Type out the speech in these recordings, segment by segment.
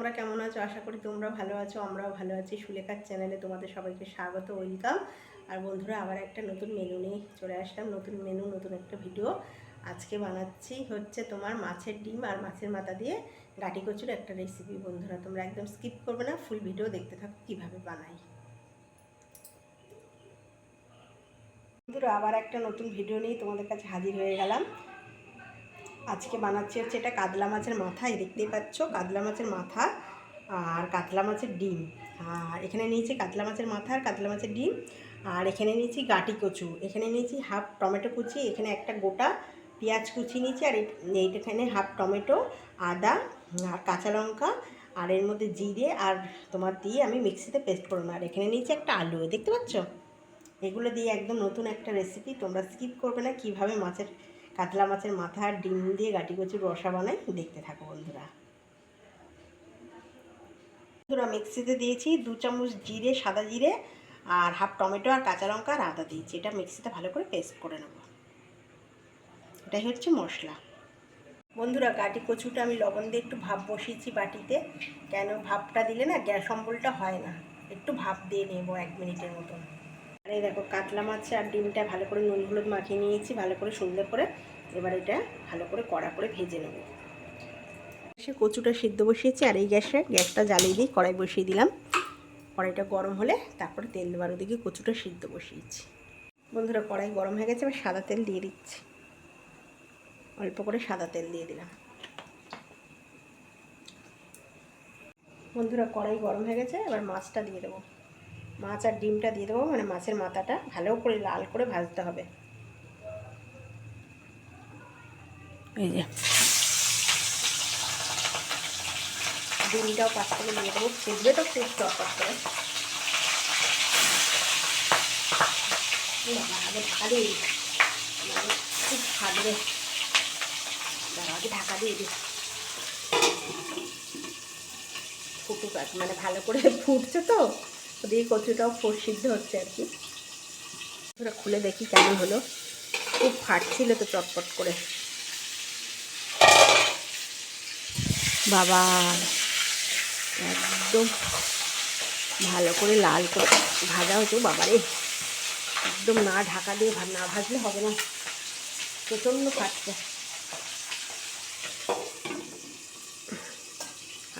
তোমরা কেমন আছো? আশা করি তোমরা ভালো আছো, আমরাও ভালো আছি। সুলেখার চ্যানেলে তোমাদের সবাইকে স্বাগত, ওয়েলকাম। আর বন্ধুরা, আবার একটা নতুন মেনু নিয়ে চলে আসলাম। নতুন মেনু, নতুন একটা ভিডিও। আজকে বানাচ্ছি হচ্ছে তোমার মাছের ডিম আর মাছের মাথা দিয়ে গাটি কচুর একটা রেসিপি। বন্ধুরা, তোমরা একদম স্কিপ করবে না, ফুল ভিডিও দেখতে থাকো কীভাবে বানাই। বন্ধুরা, আবার একটা নতুন ভিডিও নিয়ে তোমাদের কাছে হাজির হয়ে গেলাম। আজকে বানাচ্ছি হচ্ছে এটা কাতলা মাছের মাথা। এই দেখতেই পাচ্ছ, কাতলা মাছের মাথা আর কাতলা মাছের ডিম। আর এখানে নিয়েছি কাতলা মাছের মাথা আর কাতলা মাছের ডিম। আর এখানে নিয়েছি গাটি কচু, এখানে নিয়েছি হাফ টমেটো কুচি, এখানে একটা গোটা পেঁয়াজ কুচি নিয়েছি, আর এইখানে হাফ টমেটো, আদা আর কাঁচা লঙ্কা, আর এর মধ্যে জিরে আর তোমার দিয়ে আমি মিক্সিতে পেস্ট করব। আর এখানে নিয়েছি একটা আলু, দেখতে পাচ্ছ? এগুলো দিয়ে একদম নতুন একটা রেসিপি, তোমরা স্কিপ করবে না। কীভাবে কাতলা মাছের মাথা আর ডিম দিয়ে গাটি কচুর রসা বানাই, দেখতে থাকো বন্ধুরা। মিক্সিতে দিয়েছি 2 চামচ জিরে, সাদা জিরে, আর হাফ টমেটো আর কাঁচা লঙ্কা আর আদা দিয়েছি। এটা মিক্সিতে ভালো করে পেস্ট করে নেব। এটাই হচ্ছে মশলা। বন্ধুরা, গাটি কচুটা আমি লবণ দিয়ে একটু ভাপ বসিয়েছি বাটিতে। কেন ভাপটা দিলে না গ্যাস অম্বলটা হয় না, একটু ভাপ দিয়ে নেব 1 মিনিটের মতন। আর এই দেখো, কাতলা মাছ আর ডিমটা ভালো করে নুন হলুদ মাখিয়ে নিয়েছি ভালো করে সুন্দর করে। এবার এটা ভালো করে কড়া করে ভেজে নেব। সে কচুটা সিদ্ধ বসিয়েছি, আর এই গ্যাসটা জ্বালিয়ে দিয়ে কড়াই বসিয়ে দিলাম। কড়াইটা গরম হলে তারপরে তেল দেওয়ার, ওদিকে কচুটা সিদ্ধ বসিয়েছি। বন্ধুরা, কড়াই গরম হয়ে গেছে, এবার সাদা তেল দিয়ে দিচ্ছি। অল্প করে সাদা তেল দিয়ে দিলাম। বন্ধুরা, কড়াই গরম হয়ে গেছে, এবার মাছটা দিয়ে দেবো। মাছ আর ডিমটা দিয়ে দেবো, মানে মাছের মাথাটা ভালো করে লাল করে ভাজতে হবে। এই যে ডিমটাও পাঁচ থেকে দিয়ে দেবো, ফুটবে তো খুব চটপট করে। আগে ঢাকা দিয়ে দিই, খুব ফাটবে। আগে ঢাকা দিয়ে দিই, ফুটুক আর মানে ভালো করে ফুটছে তো, ওদিকে কচুটাও সিদ্ধ হচ্ছে আর কি। ওটা খুলে দেখি কেমন হলো। খুব ফাটছিল তো চটপট করে। বাবা, একদম ভালো করে লাল করে ভাজা হতো। বাবারে, একদম না ঢাকা দিয়ে না ভাজলে হবে না, প্রচণ্ড ফাটছে।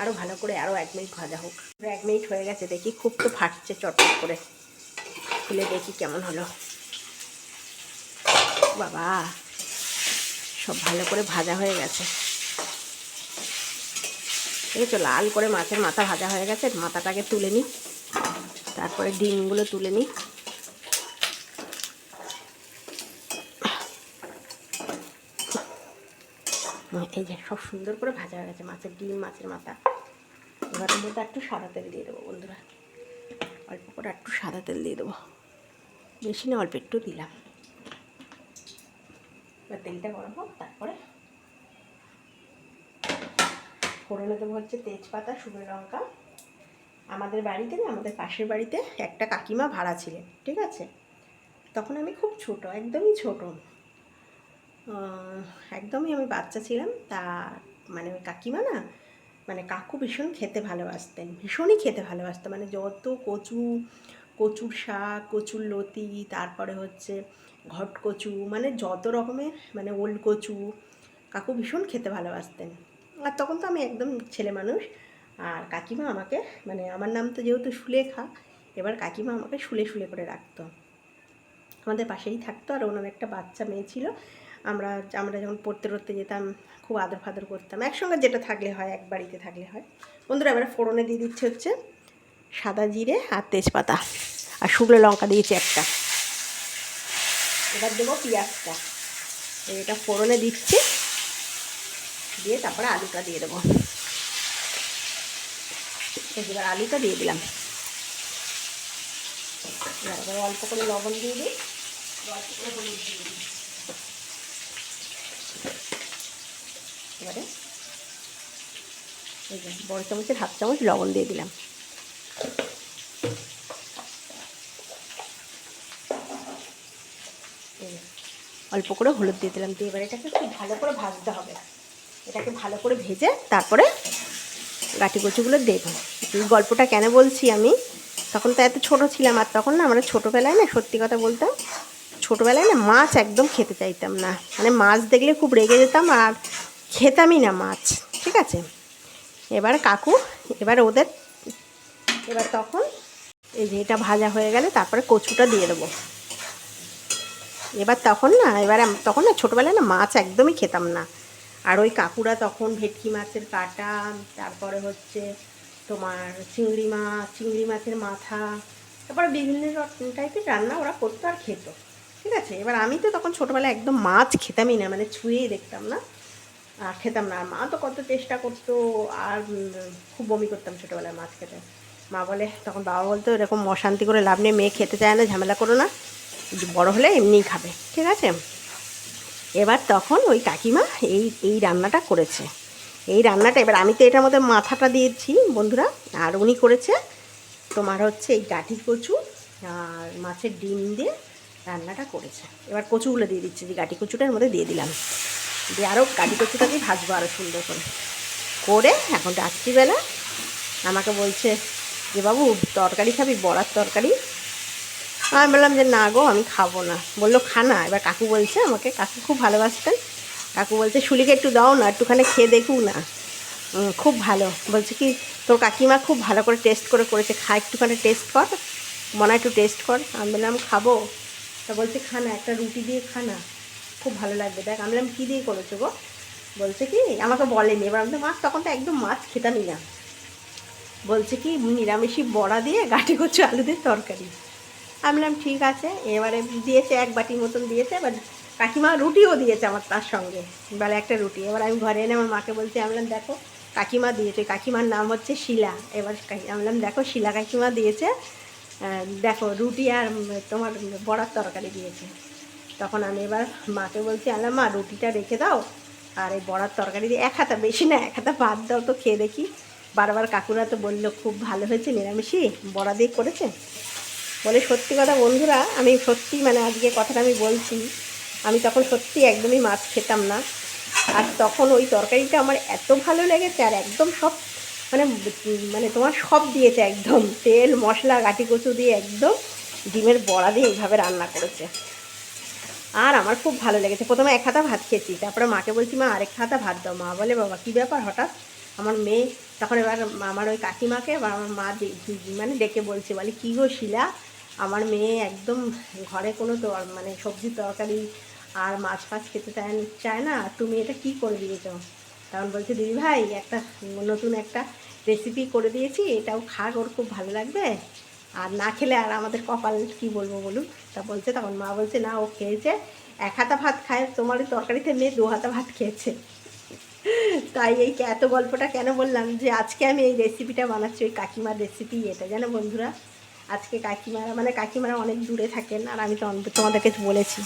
আরও ভালো করে আরও 1 মিনিট ভাজা হোক। 1 মিনিট হয়ে গেছে, দেখি খুব তো ফাটছে চটপট করে। খুলে দেখি কেমন হলো। বাবা, সব ভালো করে ভাজা হয়ে গেছে। দেখেছো, লাল করে মাছের মাথা ভাজা হয়ে গেছে। মাথাটাকে তুলে নিই, তারপরে ডিমগুলো তুলে নিই। এই যে সব সুন্দর করে ভাজা হয়ে গেছে মাছের ডিম, মাছের মাথা। এবার এর মধ্যে একটু সাদা তেল দিয়ে দেবো বন্ধুরা। অল্প করে একটু সাদা তেল দিয়ে দেবো, বেশি না, অল্প একটু দিলাম। এবার তেলটা গরম হোক, তারপরে ফোড়নে দেবো হচ্ছে তেজপাতা, শুকনো লঙ্কা। আমাদের বাড়িতে না, আমাদের পাশের বাড়িতে একটা কাকিমা ভাড়া ছিলেন, ঠিক আছে? তখন আমি খুব ছোট, একদমই ছোট, একদমই আমি বাচ্চা ছিলাম। তা মানে ওই কাকিমা না, মানে কাকু ভীষণ খেতে ভালোবাসতেন, ভীষণই খেতে ভালোবাসতেন। মানে যত কচুর শাক, কচুর লতি, তারপরে হচ্ছে ঘট কচু, মানে যত রকমের, মানে ওল কচু, কাকু ভীষণ খেতে ভালোবাসতেন। আর তখন তো আমি একদম ছেলে মানুষ। আর কাকিমা আমাকে, মানে আমার নাম তো যেহেতু সুলেখা, এবার কাকিমা আমাকে শুলে শুলে করে রাখতো। আমাদের পাশেই থাকতো, আর ওনার একটা বাচ্চা মেয়ে ছিল। আমরা যখন পড়তে যেতাম, খুব আদর ফাদর করতাম একসঙ্গে, যেটা থাকলে হয়, এক বাড়িতে থাকলে হয়। বন্ধুরা, এবার ফোড়নে দিয়ে দিচ্ছে হচ্ছে সাদা জিরে আর তেজপাতা, আর শুকনো লঙ্কা দিয়েছি একটা। এবার দেবো পেঁয়াজটা, এটা ফোড়নে দিচ্ছি, দিয়ে তারপরে আলুটা দিয়ে দেবো। এবার আলুটা দিয়ে দিলাম। এবার অল্প করে লবণ দিয়ে দিই, অল্প করে হলুদ দিয়ে দিই। এবারে এই যে বড় চামচের হাফ চামচ লবণ দিয়ে দিলাম। অল্প করে হলুদ দিয়ে দিলাম। দিয়ে এবার এটাকে খুব ভালো করে ভাজতে হবে। এটাকে ভালো করে ভেজে তারপরে গাঁটি কচুগুলো দেবো। এই গল্পটা কেন বলছি আমি, তখন তো এত ছোট ছিলাম, আর তখন না আমরা ছোটোবেলায় না, সত্যি কথা বলতাম, ছোটোবেলায় না মাছ একদম খেতে চাইতাম না, মানে মাছ দেখলে খুব রেগে যেতাম আর খেতামই না মাছ, ঠিক আছে। এবার কাকু, এবার তখন এই যে এটা ভাজা হয়ে গেলে তারপরে কচুটা দিয়ে দেবো। তখন না ছোটোবেলায় না মাছ একদমই খেতাম না, আর ওই কাকুরা তখন ভেটকি মাছের কাঁটা, তারপরে হচ্ছে তোমার চিংড়ি মাছের মাথা, তারপরে বিভিন্ন টাইপের রান্না ওরা করতো আর খেত, ঠিক আছে। এবার আমি তো তখন ছোটোবেলায় একদম মাছ খেতামই না, মানে ছুঁয়েই দেখতাম না আর খেতাম না। আর মা তো কত চেষ্টা করতো, আর খুব বমি করতাম ছোটোবেলায় মাছ খেতে। মা বলে, তখন বাবা বলতো এরকম অশান্তি করে লাভ নেই, মেয়ে খেতে চায় না, ঝামেলা করো না, বড় হলে এমনিই খাবে, ঠিক আছে। এবার তখন ওই কাকিমা এই রান্নাটা করেছে। এই রান্নাটা এবার আমি তো এটার মধ্যে মাথাটা দিয়েছি বন্ধুরা, আর উনি করেছে তোমার হচ্ছে এই গাঁটি কচু আর মাছের ডিম দিয়ে রান্নাটা করেছে। এবার কচুগুলো দিয়ে দিচ্ছি, যে গাঁটি কচুটার মধ্যে দিয়ে দিলাম, দিয়ে আরও গাঁটি কচুটা দিয়ে ভাজবো আরও সুন্দর করে। এখন রাত্রিবেলা আমাকে বলছে যে বাবু তরকারি খাবি, বড়ার তরকারি। আমি বললাম যে না গো, আমি খাবো না। বললো খা না। এবার কাকু বলছে আমাকে, কাকু খুব ভালোবাসতেন, কাকু বলছে শুলিকে একটু দাও না, একটুখানি খেয়ে দেখুক না, খুব ভালো। বলছে কি তোর কাকিমা খুব ভালো করে টেস্ট করেছে, খা, একটুখানি টেস্ট কর, মনে একটু টেস্ট কর। আমি বললাম খাবো। তা বলছে খা না, একটা রুটি দিয়ে খা না, খুব ভালো লাগবে দেখ। আমি বললাম কী দিয়ে করেছো গো? বলছে কি, আমাকে বলেনি। এবার আমি তো মাছ, তখন তো একদম মাছ খেতামই না। বলছে কি নিরামিষি বড়া দিয়ে গাঁটি কচু আলু দিয়ে তরকারি। আমি বললাম ঠিক আছে। এবারে দিয়েছে, এক বাটির মতন দিয়েছে। এবার কাকিমা রুটিও দিয়েছে আমার তার সঙ্গে, বেলা একটা রুটি। এবার আমি ঘরে এনে আমার মাকে বলছি, আমি বললাম দেখো কাকিমা দিয়েছে, কাকিমার নাম হচ্ছে শিলা। এবার আমি বললাম দেখো শিলা কাকিমা দিয়েছে, দেখো রুটি আর তোমার বড়ার তরকারি দিয়েছে। তখন আমি এবার মাকে বলছি, আলাম মা রুটিটা রেখে দাও, আর এই বড়ার তরকারি দিয়ে এক হাতা, বেশি না এক হাতা ভাত দাও তো খেয়ে দেখি। বারবার কাকুরা তো বললো খুব ভালো হয়েছে, নিরামিষই বড়া দিয়ে করেছে বলে। সত্যি কথা বন্ধুরা, আমি সত্যি মানে আজকে কথাটা আমি বলছি, আমি তখন সত্যি একদমই মাছ খেতাম না, আর তখন ওই তরকারিটা আমার এত ভালো লেগেছে, আর একদম সব মানে মানে তোমার সব দিয়েছে, একদম তেল মশলা গাঁটি কচু দিয়ে একদম ডিমের বড়া দিয়ে এইভাবে রান্না করেছে, আর আমার খুব ভালো লেগেছে। প্রথমে এক হাতা ভাত খেয়েছি, তারপরে মাকে বলছি মা আরেক হাতা ভাত দাও। মা বলে বাবা কী ব্যাপার হঠাৎ? আমার মেয়ে তখন এবার আমার ওই কাকিমাকে বা আমার মা মানে ডেকে বলছে, বলে কী গো শিলা, আমার মেয়ে একদম ঘরে কোনো মানে সবজি তরকারি আর মাছ ফাছ খেতে চায় না, তুমি এটা কি করে দিয়েছ? তখন বলছে দিদিভাই একটা নতুন একটা রেসিপি করে দিয়েছি, এটাও খাক, ওর খুব ভালো লাগবে, আর না খেলে আর আমাদের কপাল কি বলবো বলুন। তা বলছে, তখন মা বলছে না ও খেয়েছে, এক হাতা ভাত খায়, তোমার ওই তরকারিতে মেয়ে দু হাতা ভাত খেয়েছে। তাই এই এত গল্পটা কেন বললাম, যে আজকে আমি এই রেসিপিটা বানাচ্ছি, ওই কাকিমার রেসিপি এটা, জানো বন্ধুরা। আজকে কাকিমারা অনেক দূরে থাকেন, আর আমি তো তোমাদেরকে বলেছি,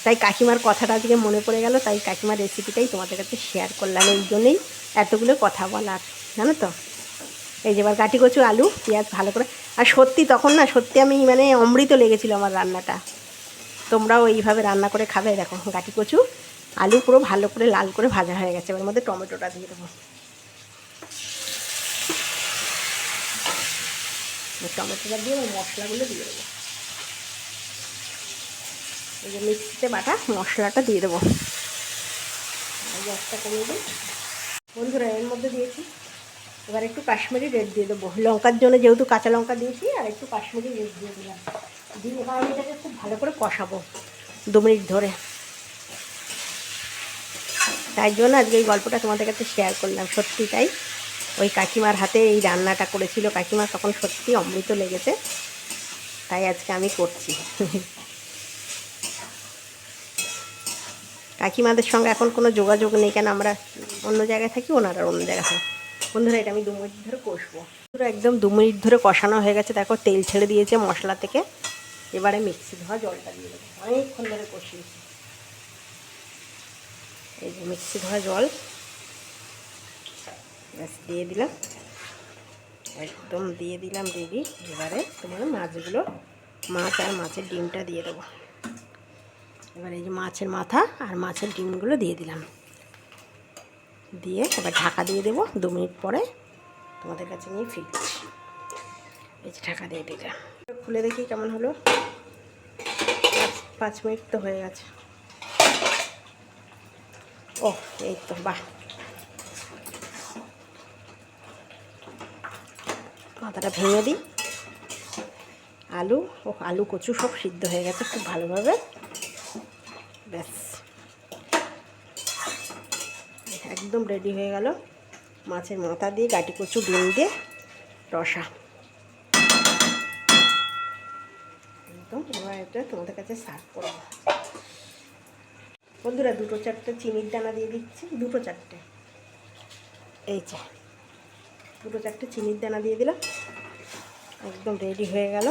তাই কাকিমার কথাটা আজকে মনে পড়ে গেল, তাই কাকিমার রেসিপিটাই তোমাদের কাছে শেয়ার করলাম, এই জন্যই এতগুলো কথা বলার, জানো তো। এই যে এবার গাঁটি কচু আলু পেঁয়াজ ভালো করে, আর সত্যি তখন না সত্যি আমি মানে অমৃত লেগেছিল আমার রান্নাটা। তোমরাও এইভাবে রান্না করে খাবে। দেখো গাঁটি কচু আলু পুরো ভালো করে লাল করে ভাজা হয়ে গেছে, এবার মধ্যে টমেটোটা দিয়ে দেবো। টমেটোটা দিয়ে মশলাগুলো দিয়ে দেবো, এই যে মিক্সিতে বাটা মশলাটা দিয়ে দেবো। গ্যাসটা কমিয়ে দিই বন্ধুরা। এর মধ্যে দিয়েছি এবার একটু কাশ্মীরি রেড দিয়ে দেবো লঙ্কার জন্য, যেহেতু কাঁচা লঙ্কা দিয়েছি, আর একটু কাশ্মীরি রেড দিয়ে দিলাম। দিয়ে এবার আমি এটাকে খুব ভালো করে কষাবো 2 মিনিট ধরে। তাই জন্য আজকে এই গল্পটা তোমাদের কাছে শেয়ার করলাম। সত্যি তাই, ওই কাকিমার হাতে এই রান্নাটা করেছিল কাকিমা, তখন সত্যি অমৃত লেগেছে, তাই আজকে আমি করছি। কাকিমাদের সঙ্গে এখন কোনো যোগাযোগ নেই, কেন আমরা অন্য জায়গায় থাকি, ওনারা অন্য জায়গায় থাকি। বন্ধুরা এটা আমি 2 মিনিট ধরে কষবো। পুরো একদম 2 মিনিট ধরে কষানো হয়ে গেছে, দেখো তেল ছেড়ে দিয়েছে মশলা থেকে। এবারে মিক্সি ধোয়া জলটা দিয়ে দেবো, অনেকক্ষণ ধরে কষিয়েছি। এই যে মিক্সি ধোয়া জল ব্যাস দিয়ে দিলাম, একদম দিয়ে দিলাম রেডি। এবারে তোমার মাছগুলো, মাছ আর মাছের ডিমটা দিয়ে দেবো। এবার এই যে মাছের মাথা আর মাছের ডিমগুলো দিয়ে দিলাম, দিয়ে এবার ঢাকা দিয়ে দেবো 2 মিনিট পরে তোমাদের কাছে নিয়ে ফিরছি। এই যে ঢাকা দিয়ে দিলাম, খুলে দেখি কেমন হলো। 5 মিনিট তো হয়ে গেছে। ও এই তো, বাহ, মাথাটা ভেঙে দিই। আলু কচু সব সিদ্ধ হয়ে গেছে খুব ভালোভাবে। ব্যাস, একদম রেডি হয়ে গেল মাছের মাথা দিয়ে গাটি কচু ডিম দিয়ে রসা। একদম, এবার এটা তোমাদের কাছে সার্ভ করব। বন্ধুরা 2-4টে চিনির দানা দিয়ে দিচ্ছি, 2-4টে, এই যে 2-4টে চিনির দানা দিয়ে দিলাম। একদম রেডি হয়ে গেল।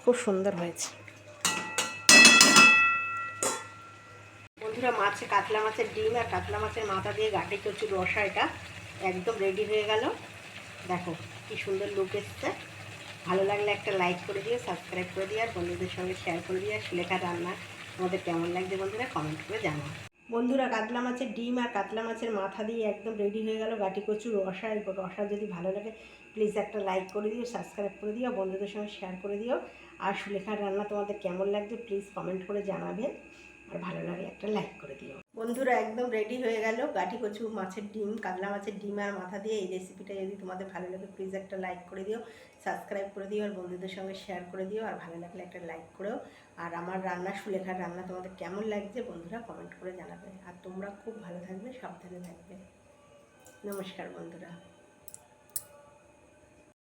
খুব সুন্দর হয়েছে বন্ধুরা। কাতলা মাছের ডিম আর কাতলা মাছের মাথা দিয়ে গাটি কচুর রসা এটা একদম রেডি হয়ে গেল। দেখো কি সুন্দর লুক এসছে। ভালো লাগলে একটা লাইক করে দিও, সাবস্ক্রাইব করে দিও, আর বন্ধুদের সঙ্গে শেয়ার করে দিও। আর সুলেখার রান্না তোমাদের কেমন লাগছে বন্ধুরা কমেন্ট করে জানাও। বন্ধুরা কাতলা মাছের ডিম আর কাতলা মাছের মাথা দিয়ে একদম রেডি হয়ে গেল গাটি কচুর রসা। এই রসা যদি ভালো লাগে প্লিজ একটা লাইক করে দিও, সাবস্ক্রাইব করে দিও, বন্ধুদের সঙ্গে শেয়ার করে দিও। আর সুলেখার রান্না তোমাদের কেমন লাগছে প্লিজ কমেন্ট করে জানাবে, আর ভালো লাগলে একটা লাইক করে দিও। বন্ধুরা একদম রেডি হয়ে গেল গাটি কচু মাছের ডিম, কাতলা মাছের ডিম আর মাথা দিয়ে এই রেসিপিটা যদি তোমাদের ভালো লাগে প্লিজ একটা লাইক করে দিও, সাবস্ক্রাইব করে দিও, আর বন্ধুদের সঙ্গে শেয়ার করে দিও, আর ভালো লাগলে একটা লাইক করেও। আর আমার রান্না সুলেখার রান্না তোমাদের কেমন লাগছে বন্ধুরা কমেন্ট করে জানাবে। আর তোমরা খুব ভালো থাকবে, সাবধানে থাকবে। নমস্কার বন্ধুরা।